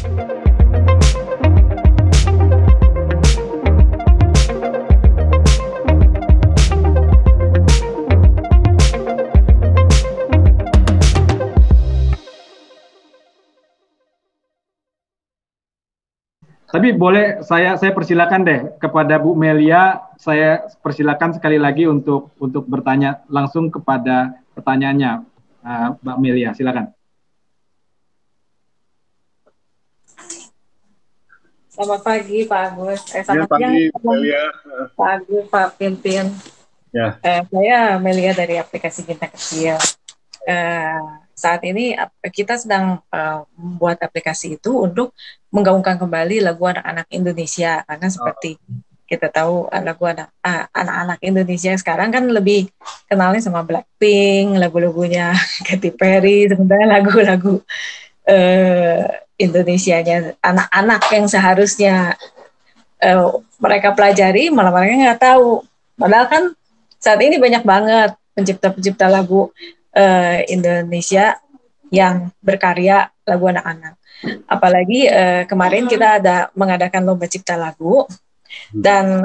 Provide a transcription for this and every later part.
Tapi boleh saya persilakan deh kepada Bu Melia, saya persilakan sekali lagi untuk bertanya langsung kepada pertanyaannya, Mbak Melia, silakan. Selamat pagi Pak Agus. Selamat pagi Melia. Pak Agus, Pak Pimpin. Ya. Saya Melia dari aplikasi Bintang Kecil. Saat ini kita sedang membuat aplikasi itu untuk menggaungkan kembali lagu anak-anak Indonesia, karena seperti kita tahu lagu anak-anak Indonesia sekarang kan lebih kenalnya sama Blackpink, lagu-lagunya Katy Perry, sementara lagu-lagu Indonesianya anak-anak yang seharusnya mereka pelajari malah mereka nggak tahu. Padahal kan saat ini banyak banget pencipta-pencipta lagu Indonesia yang berkarya lagu anak-anak. Apalagi kemarin kita ada mengadakan lomba cipta lagu dan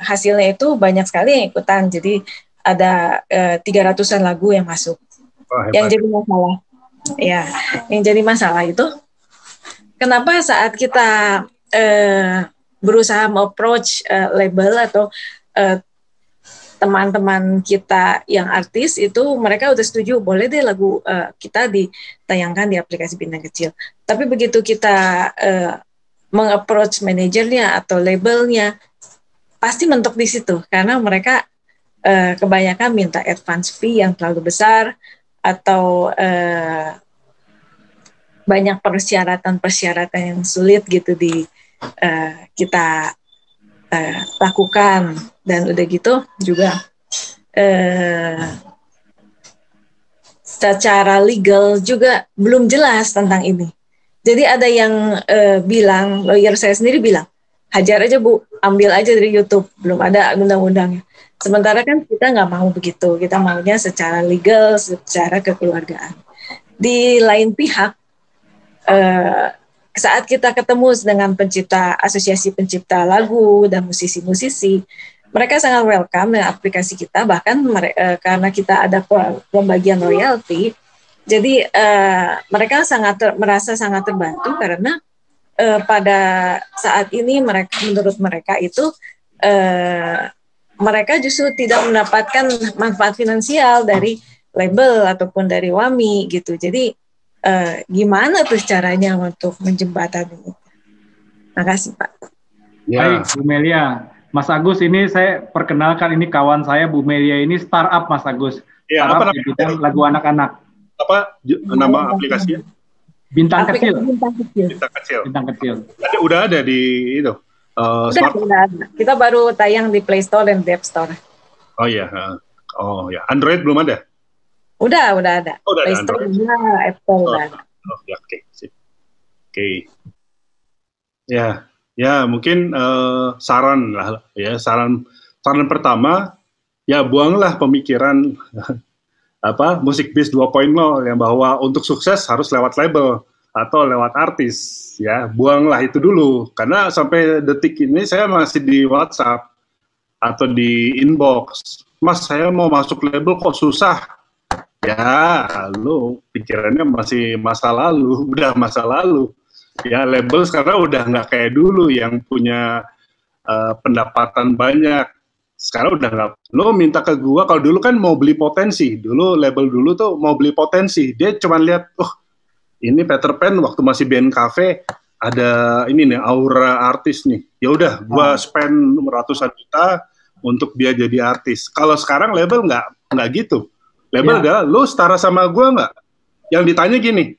hasilnya itu banyak sekali yang ikutan. Jadi ada 300-an lagu yang masuk. Yang jadi masalah, ya, yang jadi masalah itu kenapa saat kita berusaha approach label atau teman-teman kita yang artis itu mereka udah setuju boleh deh lagu kita ditayangkan di aplikasi Bintang Kecil. Tapi begitu kita mengapproach manajernya atau labelnya pasti mentok di situ karena mereka kebanyakan minta advance fee yang terlalu besar atau banyak persyaratan-persyaratan yang sulit gitu kita lakukan, dan udah gitu juga secara legal juga belum jelas tentang ini. Jadi ada yang bilang, lawyer saya sendiri bilang, hajar aja Bu, ambil aja dari YouTube, belum ada undang-undangnya. Sementara kan kita nggak mau begitu, kita maunya secara legal, secara kekeluargaan. Di lain pihak, saat kita ketemu dengan asosiasi pencipta lagu dan musisi-musisi, mereka sangat welcome dengan aplikasi kita, bahkan karena kita ada pembagian royalti, jadi mereka merasa sangat terbantu karena pada saat ini menurut mereka itu mereka justru tidak mendapatkan manfaat finansial dari label ataupun dari WAMI gitu. Jadi gimana tuh caranya untuk menjembatani itu? Makasih Pak. Ya. Baik Bu Melia, Mas Agus ini saya perkenalkan, ini kawan saya Bu Melia ini startup Mas Agus. Ya, startup di bidang lagu anak-anak. Apa nama aplikasinya? Bintang Kecil. Bintang Kecil. Bintang Kecil. Udah ada di itu. Udah ada. Kita baru tayang di Play Store dan di App Store. Oh iya. Oh ya. Android belum ada? Udah ada. Oh, udah Play ada Store Android. App Store udah ada. Oh ya, oke. Oke. Ya mungkin saran lah ya, saran pertama ya, buanglah pemikiran musik biz 2.0 yang bahwa untuk sukses harus lewat label atau lewat artis, ya buanglah itu dulu, karena sampai detik ini saya masih di WhatsApp atau di inbox, Mas saya mau masuk label kok susah. Ya, lu pikirannya masih masa lalu, udah masa lalu. Ya, label sekarang udah nggak kayak dulu yang punya pendapatan banyak. Sekarang udah nggak. Lo minta ke gua, kalau dulu kan mau beli potensi. Dulu label dulu tuh mau beli potensi. Dia cuma lihat, ini Peter Pan waktu masih band cafe ada ini nih aura artis nih. Ya udah, gua spend ratusan juta untuk dia jadi artis. Kalau sekarang label nggak gitu. Label adalah, lo setara sama gue nggak? Yang ditanya gini,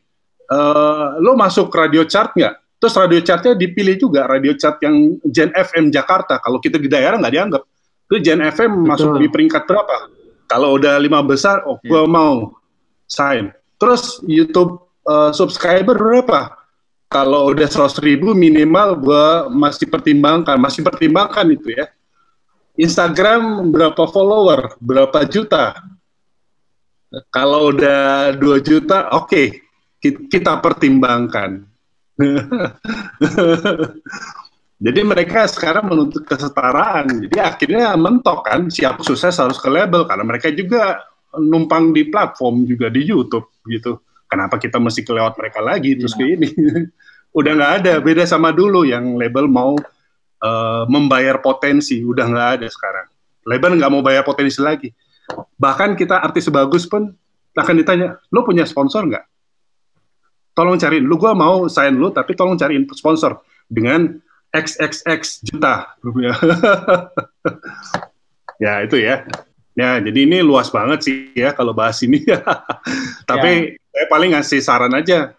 lo masuk radio chart nggak? Terus radio chartnya dipilih juga, radio chart yang Gen FM Jakarta. Kalau kita di daerah nggak dianggap. Terus Gen FM masuk di peringkat berapa? Kalau udah 5 besar, gue mau sign. Terus YouTube subscriber berapa? Kalau udah 100.000 minimal, gue masih pertimbangkan itu ya. Instagram berapa follower? Berapa juta? Kalau udah 2 juta, oke, kita pertimbangkan. Jadi mereka sekarang menuntut kesetaraan. Jadi akhirnya mentok kan, siap sukses harus ke label karena mereka juga numpang di platform juga di YouTube gitu. Kenapa kita mesti kelewat mereka lagi terus ke ini? Udah nggak ada, beda sama dulu yang label mau membayar potensi, udah nggak ada sekarang. Label nggak mau bayar potensi lagi. Bahkan kita artis bagus pun akan ditanya, lo punya sponsor nggak? Tolong cariin, gue mau sign lu, tapi tolong cariin sponsor dengan XXX juta rupiah. Ya itu ya. Ya jadi ini luas banget sih ya kalau bahas ini. Tapi saya paling ngasih saran aja.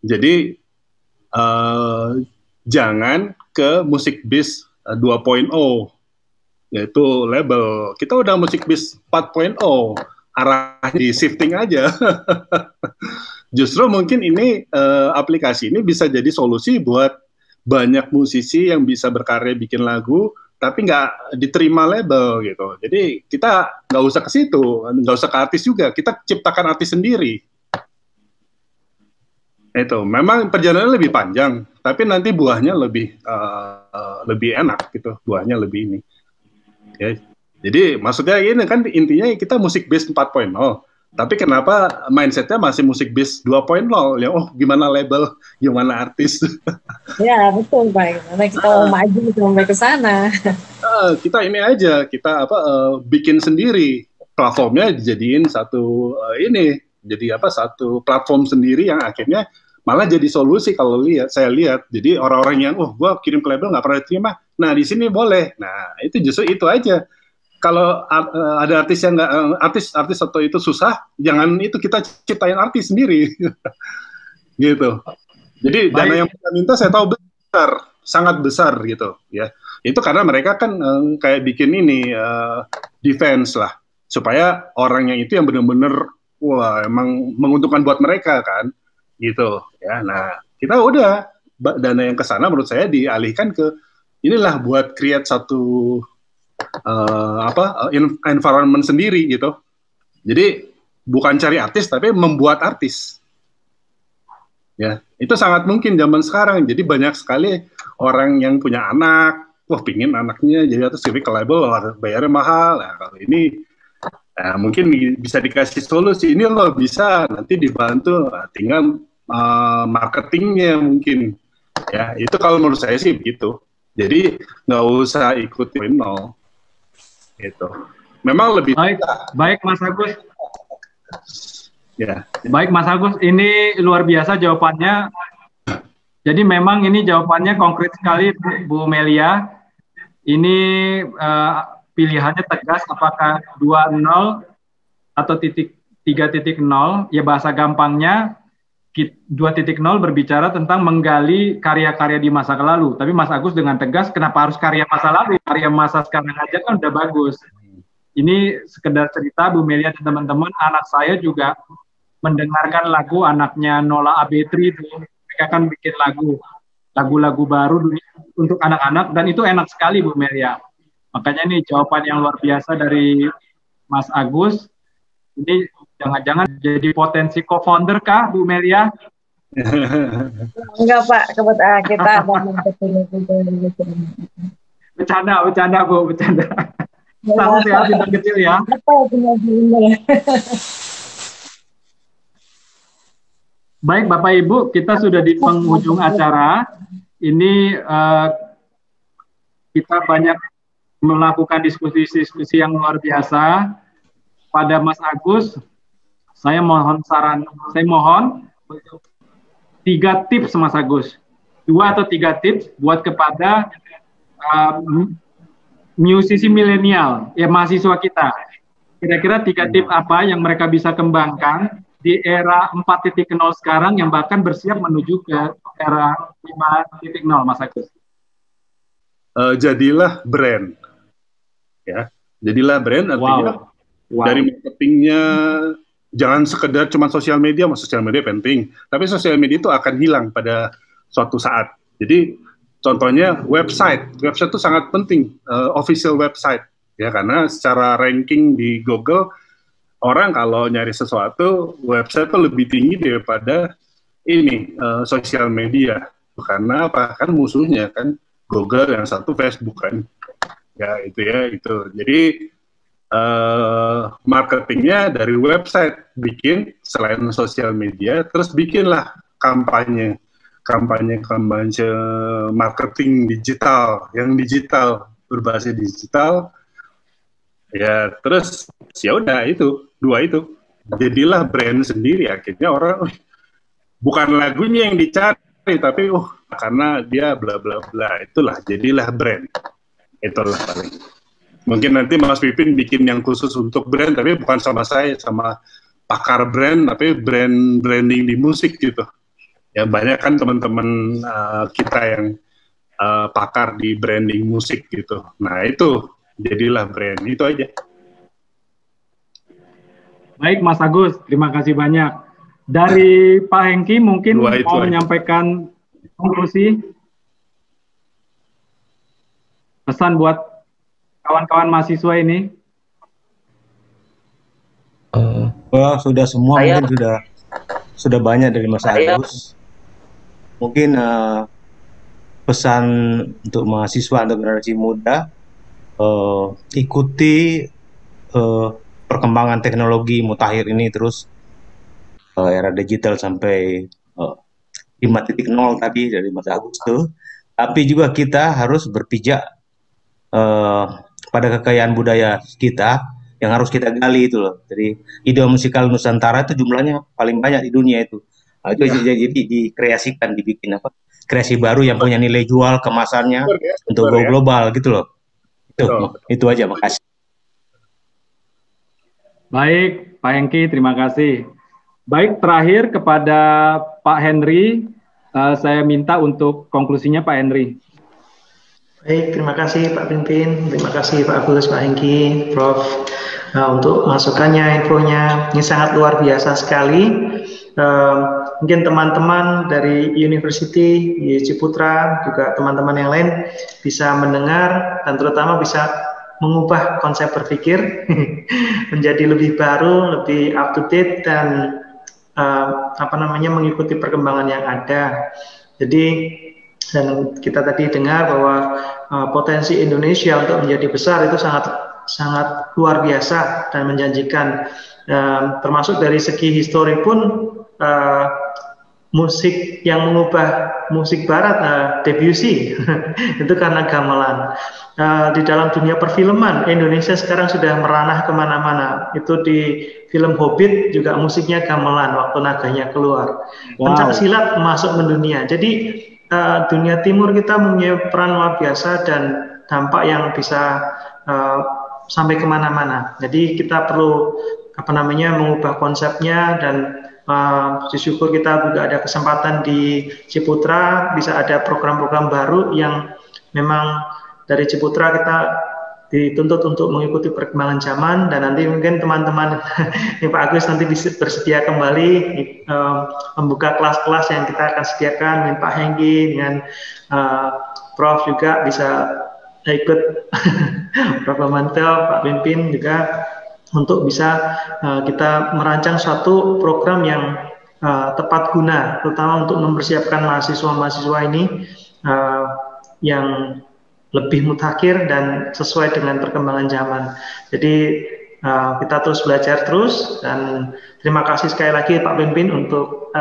Jadi jangan ke musik biz 2.0, yaitu label. Kita udah musik biz 4.0, arah di shifting aja. Justru mungkin ini aplikasi ini bisa jadi solusi buat banyak musisi yang bisa berkarya bikin lagu, tapi nggak diterima label gitu. Jadi kita nggak usah ke situ, nggak usah ke artis juga. Kita ciptakan artis sendiri. Itu memang perjalanannya lebih panjang, tapi nanti buahnya lebih enak gitu. Buahnya lebih ini. Ya. Jadi maksudnya ini kan intinya kita musik base 4.0. Tapi kenapa mindsetnya masih musik biz 2.0? Ya, oh gimana label, gimana artis? Ya betul Pak, karena kita mau maju sampai ke sana. Kita ini aja, kita bikin sendiri platformnya dijadiin satu satu platform sendiri yang akhirnya malah jadi solusi kalau saya lihat. Jadi orang-orang yang, gue kirim ke label nggak pernah diterima, nah di sini boleh. Nah itu justru itu aja. Kalau ada artis yang nggak artis atau itu susah, jangan itu kita ciptain artis sendiri, gitu. Jadi dana yang kita minta saya tahu besar, sangat besar gitu, ya. Itu karena mereka kan kayak bikin ini defense lah, supaya orangnya itu yang benar-benar emang menguntungkan buat mereka kan, gitu. Ya, nah kita udah dana yang ke sana menurut saya dialihkan ke inilah buat create satu environment sendiri gitu. Jadi bukan cari artis tapi membuat artis. Ya, itu sangat mungkin zaman sekarang. Jadi banyak sekali orang yang punya anak, pingin anaknya jadi artis, tapi ke label bayarnya mahal. Nah, kalau ini mungkin bisa dikasih solusi. Ini loh bisa nanti dibantu, tinggal marketingnya mungkin. Ya, itu kalau menurut saya sih begitu. Jadi nggak usah ikutin nol. Gitu. Memang lebih baik Mas Agus. Ya. Baik Mas Agus, ini luar biasa jawabannya. Jadi memang ini jawabannya konkret sekali Bu Melia. Ini pilihannya tegas, apakah 2.0 atau 3.0? Ya bahasa gampangnya 2.0 berbicara tentang menggali karya-karya di masa lalu. Tapi Mas Agus dengan tegas, kenapa harus karya masa lalu? Karya masa sekarang aja kan udah bagus. Ini sekedar cerita, Bu Melia dan teman-teman, anak saya juga mendengarkan lagu anaknya Nola Abetri itu. Mereka kan bikin lagu-lagu baru untuk anak-anak, dan itu enak sekali Bu Melia. Makanya ini jawaban yang luar biasa dari Mas Agus. Ini jangan-jangan jadi potensi co-founder kah, Bu Melia? Enggak Pak, kebetulan kita bercanda Bu, bercanda. Tahu ya, bintang kecil ya. Baik Bapak Ibu, kita sudah di penghujung acara. Ini kita banyak melakukan diskusi-diskusi yang luar biasa. Pada Mas Agus, saya mohon 3 tips Mas Agus, 2 atau 3 tips buat kepada musisi milenial, ya mahasiswa kita. Kira-kira 3 tips apa yang mereka bisa kembangkan di era 4.0 sekarang yang bahkan bersiap menuju ke era 5.0, Mas Agus? Jadilah brand, ya. Jadilah brand artinya. Dari marketingnya, jangan sekedar cuma sosial media penting, tapi sosial media itu akan hilang pada suatu saat. Jadi contohnya website itu sangat penting, official website, ya karena secara ranking di Google orang kalau nyari sesuatu website itu lebih tinggi daripada ini sosial media. Karena apa? Kan musuhnya kan Google, yang satu Facebook kan. Ya itu. Jadi marketingnya dari website bikin selain sosial media, terus bikinlah kampanye marketing digital, yang digital berbasis digital. Ya terus ya udah itu dua itu jadilah brand sendiri. Akhirnya orang bukan lagunya yang dicari, tapi karena dia bla bla bla, itulah jadilah brand. Itulah paling. Mungkin nanti Mas Pipin bikin yang khusus untuk brand, tapi bukan sama saya, sama pakar brand, tapi branding di musik gitu. Ya banyak kan teman-teman kita yang pakar di branding musik gitu. Nah itu jadilah brand, itu aja. Baik Mas Agus, terima kasih banyak. Dari Pak Hengki mungkin mau menyampaikan konklusi, pesan buat kawan-kawan mahasiswa ini. Sudah semua, mungkin sudah banyak dari Mas Agus. Mungkin pesan untuk mahasiswa, untuk generasi muda, ikuti perkembangan teknologi mutakhir ini terus, era digital sampai 5.0 tadi dari Mas Agus tuh. Tapi juga kita harus berpijak pada kekayaan budaya kita yang harus kita gali itu loh. Jadi ide musikal Nusantara itu jumlahnya paling banyak di dunia itu. Itu jadi dikreasikan, dibikin kreasi baru yang punya nilai jual, kemasannya untuk go global gitu loh. Itu aja, makasih. Baik, Pak Hengki, terima kasih. Baik, terakhir kepada Pak Henry, saya minta untuk konklusinya Pak Henry. Baik, terima kasih Pak Pimpin, terima kasih Pak Agus, Pak Hengki, Prof. Untuk masukannya, infonya, ini sangat luar biasa sekali. Mungkin teman-teman dari University di Ciputra, juga teman-teman yang lain bisa mendengar dan terutama bisa mengubah konsep berpikir menjadi lebih baru, lebih up to date dan mengikuti perkembangan yang ada. Jadi dan kita tadi dengar bahwa potensi Indonesia untuk menjadi besar itu sangat luar biasa dan menjanjikan. Termasuk dari segi histori pun musik yang mengubah musik barat, Debussy itu karena gamelan. Di dalam dunia perfilman, Indonesia sekarang sudah meranah kemana-mana. Itu di film Hobbit juga musiknya gamelan waktu naganya keluar. Pencak silat masuk mendunia. Jadi dunia timur kita mempunyai peran luar biasa dan dampak yang bisa sampai kemana-mana. Jadi kita perlu mengubah konsepnya dan syukur kita juga ada kesempatan di Ciputra bisa ada program-program baru yang memang dari Ciputra kita dituntut untuk mengikuti perkembangan zaman dan nanti mungkin teman-teman Pak Agus nanti bisa bersedia kembali membuka kelas-kelas yang kita akan sediakan dengan Pak Hengki, dengan Prof juga bisa ikut Prof. Mantel, Pak Pimpin juga untuk bisa kita merancang suatu program yang tepat guna, terutama untuk mempersiapkan mahasiswa-mahasiswa ini yang lebih mutakhir dan sesuai dengan perkembangan zaman. Jadi kita terus belajar terus dan terima kasih sekali lagi Pak Pimpin untuk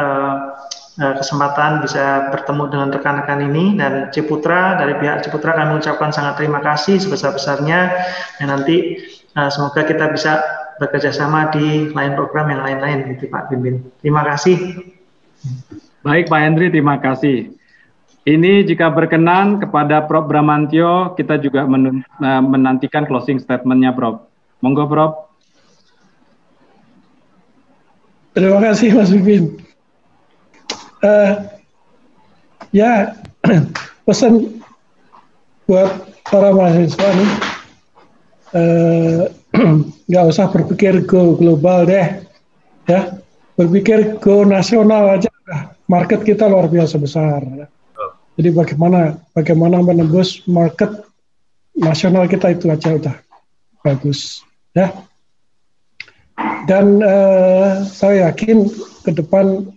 kesempatan bisa bertemu dengan rekan-rekan ini dan Ciputra, dari pihak Ciputra kami ucapkan sangat terima kasih sebesar-besarnya dan nanti semoga kita bisa bekerja sama di lain program yang lain-lain gitu Pak Pimpin. Terima kasih. Baik Pak Henry, terima kasih. Ini jika berkenan kepada Prof. Bramantyo, kita juga menantikan closing statement-nya Prof. Monggo Prof. Terima kasih Mas Pimpin. Pesan buat para mahasiswa nih, nggak usah berpikir go global deh, ya berpikir go nasional aja. Market kita luar biasa besar. Ya. Jadi bagaimana menembus market nasional kita itu aja udah bagus, ya. Dan saya yakin ke depan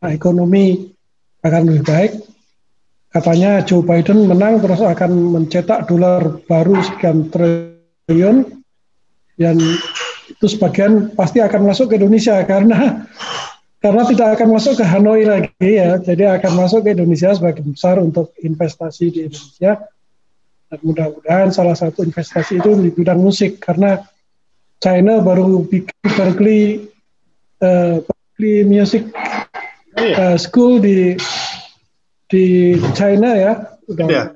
ekonomi akan lebih baik katanya Joe Biden menang terus akan mencetak dolar baru sekian triliun, dan itu sebagian pasti akan masuk ke Indonesia karena tidak akan masuk ke Hanoi lagi ya, jadi akan masuk ke Indonesia sebagian besar untuk investasi di Indonesia. Dan mudah-mudahan salah satu investasi itu di bidang musik, karena China baru bikin Berkeley Music School di China ya, udah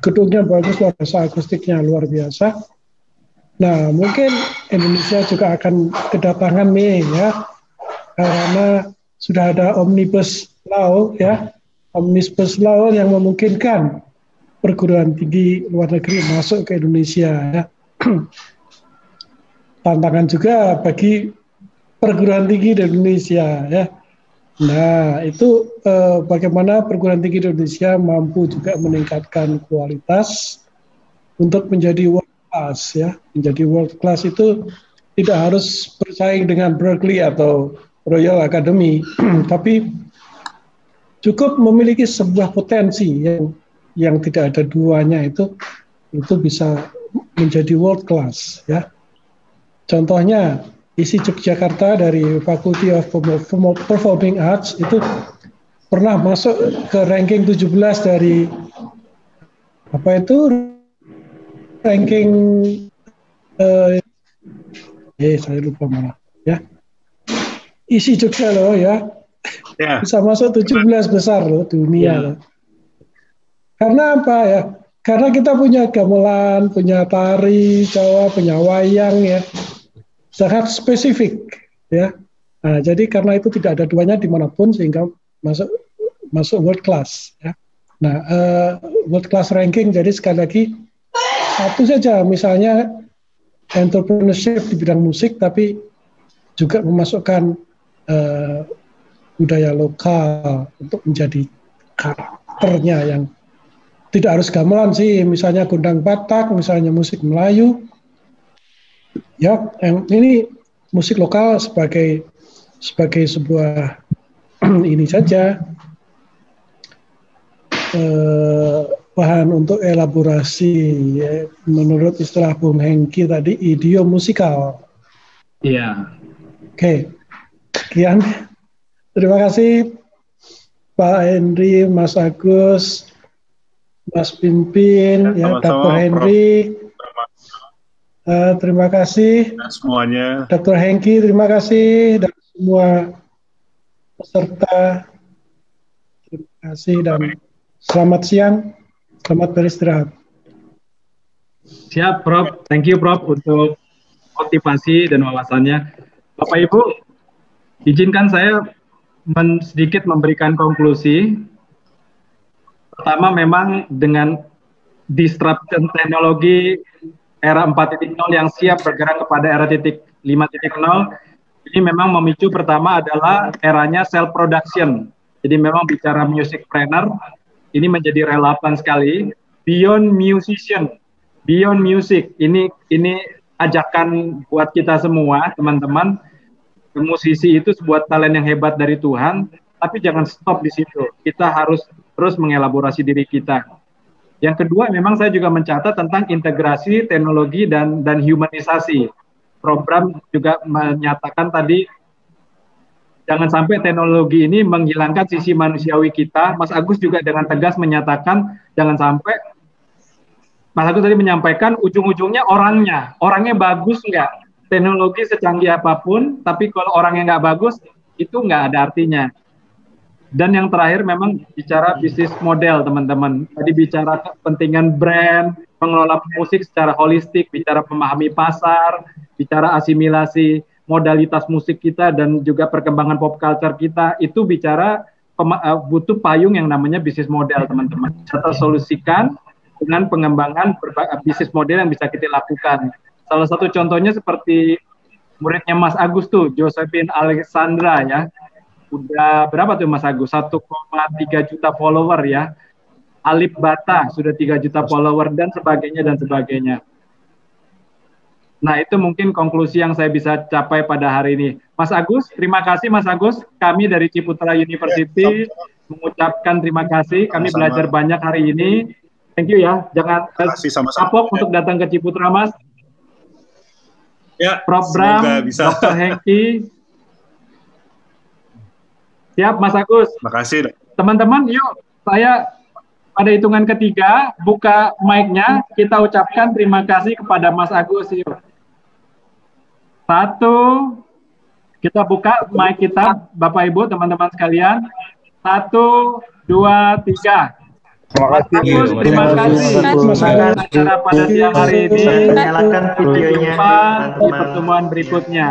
gedungnya bagus, luar biasa, akustiknya luar biasa. Nah, mungkin Indonesia juga akan kedatangan nih ya, karena sudah ada omnibus law ya, omnibus law yang memungkinkan perguruan tinggi luar negeri masuk ke Indonesia ya. Tantangan juga bagi perguruan tinggi di Indonesia ya. Nah, itu bagaimana perguruan tinggi di Indonesia mampu juga meningkatkan kualitas untuk menjadi world class ya. Menjadi world class itu tidak harus bersaing dengan Berkeley atau Royal Academy, tapi cukup memiliki sebuah potensi yang tidak ada duanya, itu bisa menjadi world class ya. Contohnya ISI Yogyakarta dari Faculty of Performing Arts itu pernah masuk ke ranking 17 dari ranking saya lupa malah ya. ISI Jogja loh ya. Bisa masuk 17 besar loh dunia loh. Karena apa ya? Karena kita punya gamelan, punya tari Jawa, punya wayang ya. Sangat spesifik ya. Nah, jadi karena itu tidak ada duanya dimanapun sehingga masuk world class ya. Nah, world class ranking, jadi sekali lagi satu saja, misalnya entrepreneurship di bidang musik, tapi juga memasukkan budaya lokal untuk menjadi karakternya yang tidak harus gamelan sih, misalnya gondang Batak, misalnya musik Melayu. Ya, ini musik lokal sebagai sebuah ini saja bahan untuk elaborasi ya, menurut istilah Bung Hengki tadi, idiom musikal. Iya. Oke, sekian. Terima kasih Pak Henry, Mas Agus, Mas Pimpin, ya, Dr. Henry. Terima kasih semuanya. Dr. Hengki, terima kasih, dan semua peserta. Terima kasih dan selamat siang, selamat beristirahat. Siap, Prof. Thank you, Prof, untuk motivasi dan wawasannya. Bapak Ibu, izinkan saya sedikit memberikan konklusi. Pertama, memang dengan disruption teknologi era 4.0 yang siap bergerak kepada era 5.0, ini memang memicu pertama adalah eranya self production. Jadi memang bicara musicpreneur ini menjadi relevan sekali. Beyond musician, beyond music, ini ajakan buat kita semua, teman-teman. Musisi itu sebuah talent yang hebat dari Tuhan, tapi jangan stop di situ. Kita harus terus mengelaborasi diri kita. Yang kedua, memang saya juga mencatat tentang integrasi teknologi dan humanisasi. Program juga menyatakan tadi, jangan sampai teknologi ini menghilangkan sisi manusiawi kita. Mas Agus juga dengan tegas menyatakan, jangan sampai, Mas Agus tadi menyampaikan ujung-ujungnya orangnya bagus nggak? Teknologi secanggih apapun, tapi kalau orangnya nggak bagus, itu nggak ada artinya. Dan yang terakhir memang bicara bisnis model, teman-teman. Tadi bicara kepentingan brand, mengelola musik secara holistik, bicara memahami pasar, bicara asimilasi modalitas musik kita dan juga perkembangan pop culture kita, itu bicara butuh payung yang namanya bisnis model, teman-teman. Kita solusikan dengan pengembangan bisnis model yang bisa kita lakukan. Salah satu contohnya seperti muridnya Mas Agus tuh, Josephine Alexandra ya. Udah berapa tuh Mas Agus? 1,3 juta follower ya. Alip Bata sudah 3 juta follower dan sebagainya. Nah, itu mungkin konklusi yang saya bisa capai pada hari ini. Mas Agus, terima kasih Mas Agus. Kami dari Ciputra University mengucapkan terima kasih. Kami Sama-sama. belajar banyak hari ini. Thank you ya. Jangan Terima kasih sama-sama. kapok untuk datang ke Ciputra, Mas. Ya, Prof. semoga Bram, bisa. Dr. Hengki. Siap, Mas Agus. Makasih. Teman-teman, yuk saya pada hitungan ketiga buka mic-nya, kita ucapkan terima kasih kepada Mas Agus. Yuk. 1, kita buka mic kita, Bapak Ibu, teman-teman sekalian. 1, 2, 3. Terima Mas kasih. Agus, terima kasih atas acara pada siang hari ini. Bisa nyalakan Sampai videonya, jumpa di teman-teman. pertemuan berikutnya.